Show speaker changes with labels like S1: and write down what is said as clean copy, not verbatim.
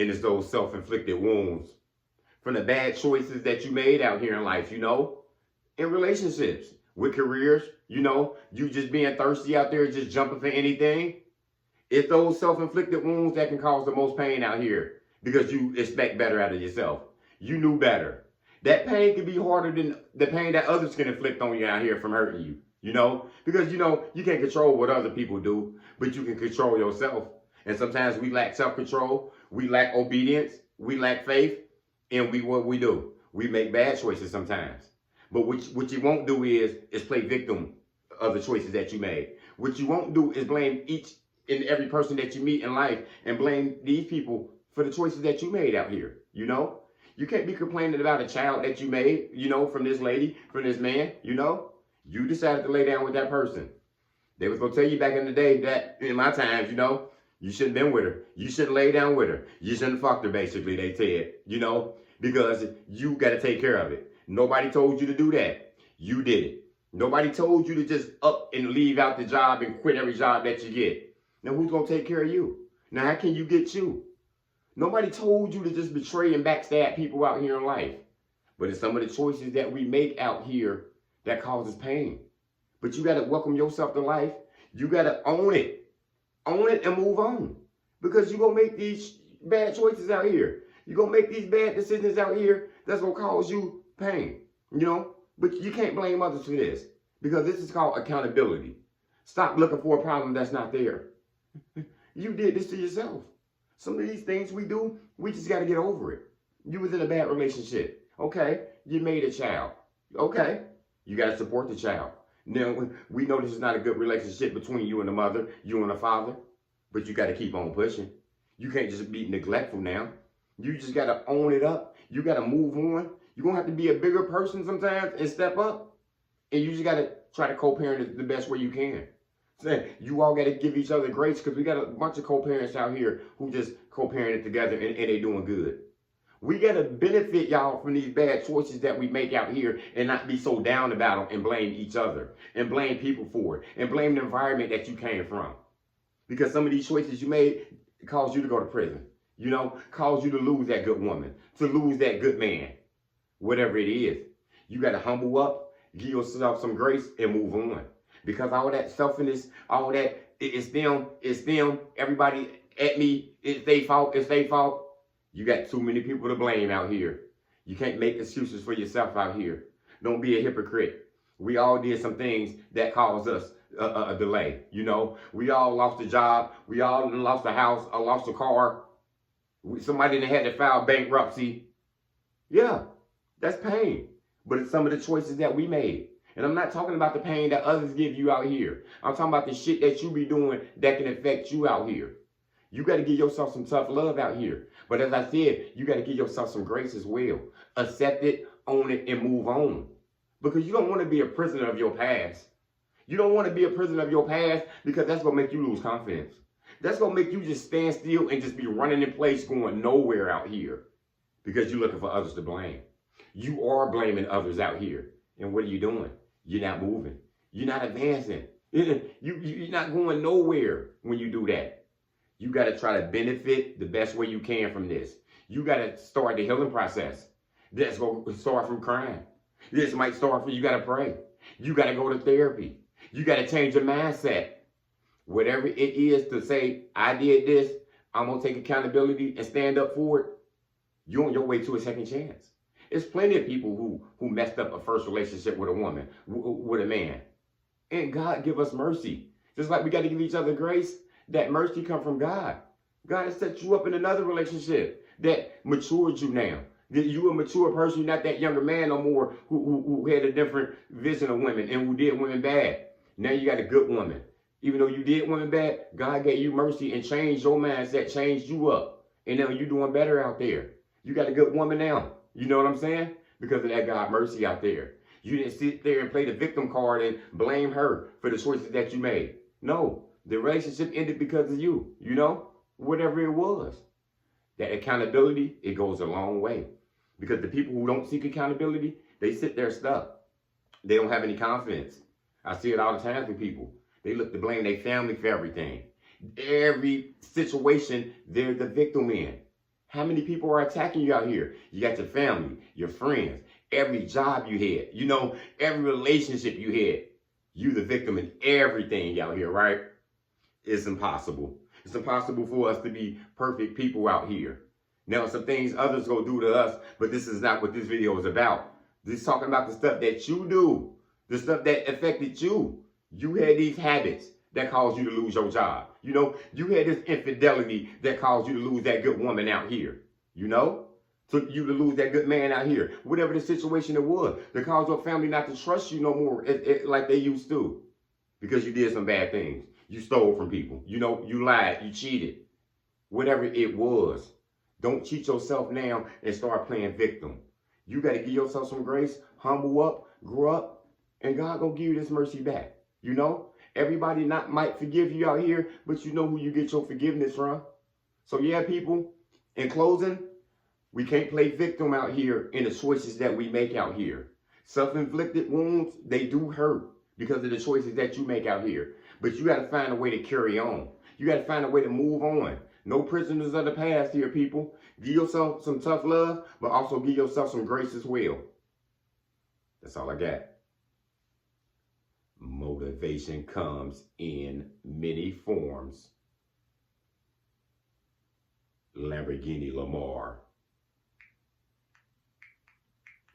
S1: And it's those self-inflicted wounds from the bad choices that you made out here in life, in relationships, with careers, you just being thirsty out there, just jumping for anything. It's those self-inflicted wounds that can cause the most pain out here because you expect better out of yourself. You knew better. That pain can be harder than the pain that others can inflict on you out here from hurting you, because, you can't control what other people do, but you can control yourself. And sometimes we lack self-control, we lack obedience, we lack faith, and what we do, we make bad choices sometimes. But what you won't do is play victim of the choices that you made. What you won't do is blame each and every person that you meet in life and blame these people for the choices that you made out here, You can't be complaining about a child that you made, from this lady, from this man, You decided to lay down with that person. They was going to tell you back in the day that, in my times, you shouldn't have been with her. You shouldn't lay down with her. You shouldn't have fucked her, basically, they said, because you got to take care of it. Nobody told you to do that. You did it. Nobody told you to just up and leave out the job and quit every job that you get. Now, who's going to take care of you? Now, how can you get you? Nobody told you to just betray and backstab people out here in life. But it's some of the choices that we make out here that causes pain. But you got to welcome yourself to life. You got to own it. Own it and move on. Because you're going to make these bad choices out here. You're going to make these bad decisions out here that's going to cause you pain. But you can't blame others for this. Because this is called accountability. Stop looking for a problem that's not there. You did this to yourself. Some of these things we do, we just got to get over it. You was in a bad relationship. Okay, you made a child. Okay, you got to support the child. Now, we know this is not a good relationship between you and the mother, you and the father, but you got to keep on pushing. You can't just be neglectful now. You just got to own it up. You got to move on. You're going to have to be a bigger person sometimes and step up. And you just got to try to co-parent the best way you can. You all got to give each other grace because we got a bunch of co-parents out here who just co-parented together and they doing good. We got to benefit y'all from these bad choices that we make out here and not be so down about them and blame each other and blame people for it and blame the environment that you came from. Because some of these choices you made caused you to go to prison, caused you to lose that good woman, to lose that good man, whatever it is. You got to humble up, give yourself some grace and move on. Because all that selfishness, all that, it's them, everybody at me, it's their fault, You got too many people to blame out here. You can't make excuses for yourself out here. Don't be a hypocrite. We all did some things that caused us a delay, We all lost a job. We all lost a house, or lost a car. Somebody had to file bankruptcy. Yeah, that's pain. But it's some of the choices that we made. And I'm not talking about the pain that others give you out here. I'm talking about the shit that you be doing that can affect you out here. You got to give yourself some tough love out here. But as I said, you got to give yourself some grace as well. Accept it, own it, and move on. Because you don't want to be a prisoner of your past. You don't want to be a prisoner of your past because that's going to make you lose confidence. That's going to make you just stand still and just be running in place going nowhere out here. Because you're looking for others to blame. You are blaming others out here. And what are you doing? You're not moving. You're not advancing. You're not going nowhere when you do that. You got to try to benefit the best way you can from this. You got to start the healing process. That's going to start from crying. This might start from you got to pray. You got to go to therapy. You got to change your mindset. Whatever it is to say, I did this, I'm going to take accountability and stand up for it. You're on your way to a second chance. There's plenty of people who messed up a first relationship with a woman, with a man. And God give us mercy. Just like we got to give each other grace, that mercy come from God. God has set you up in another relationship that matured you now. That you a mature person, you're not that younger man no more who had a different vision of women and who did women bad. Now you got a good woman. Even though you did women bad, God gave you mercy and changed your mindset, changed you up. And now you're doing better out there. You got a good woman now. You know what I'm saying? Because of that God mercy out there. You didn't sit there and play the victim card and blame her for the choices that you made. No, the relationship ended because of you, whatever it was. That accountability, it goes a long way. Because the people who don't seek accountability, they sit there stuck. They don't have any confidence. I see it all the time with people. They look to blame their family for everything. Every situation, they're the victim in. How many people are attacking you out here? You got your family, your friends, every job you had, you know, every relationship you had. You the victim in everything out here, right? It's impossible. It's impossible for us to be perfect people out here. Now, some things others go do to us, but this is not what this video is about. This is talking about the stuff that you do, the stuff that affected you. You had these habits that caused you to lose your job. You know, you had this infidelity that caused you to lose that good woman out here. You know, took you to lose that good man out here. Whatever the situation it was, that caused your family not to trust you no more like they used to, because you did some bad things. You stole from people. You know, you lied, you cheated. Whatever it was. Don't cheat yourself now and start playing victim. You got to give yourself some grace, humble up, grow up, and God gonna give you this mercy back. You know, everybody not might forgive you out here, but you know who you get your forgiveness from. So yeah, people, in closing, we can't play victim out here in the choices that we make out here. Self-inflicted wounds, they do hurt because of the choices that you make out here. But you got to find a way to carry on. You got to find a way to move on. No prisoners of the past here, people. Give yourself some tough love, but also give yourself some grace as well. That's all I got. Motivation comes in many forms. Lamborghini Lamar.